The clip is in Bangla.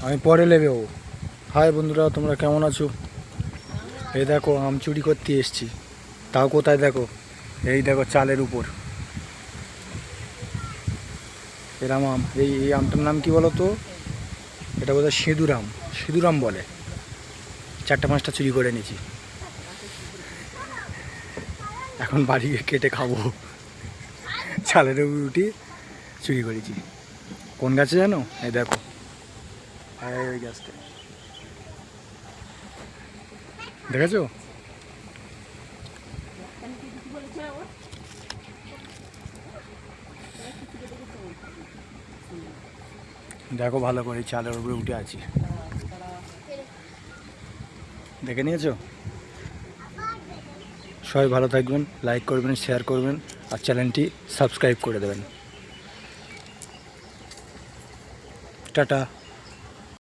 আমি পরে নেবে ও। হাই বন্ধুরা, তোমরা কেমন আছো? এই দেখো আম চুরি করতে এসছি, তাও কোথায় দেখো, এই দেখো চালের উপর এরম আম। এই আমটার নাম কি বলো তো? এটা বোধহয় সিঁদুরাম, সিঁদুরাম বলে। 4-5টা চুরি করে নিয়েছি, এখন বাড়ি গিয়ে কেটে খাবো। চালের উপর উঠি চুরি করেছি। কোন গাছে জানো? এই দেখো, ওই গাছটা দেখেছো? দেখো ভালো করে, চালের উপরে উঠে আছি। দেখে নিয়েছো? সবাই ভালো থাকবেন, লাইক করবেন, শেয়ার করবেন, আর চ্যানেলটি সাবস্ক্রাইব করে দেবেন। টাটা।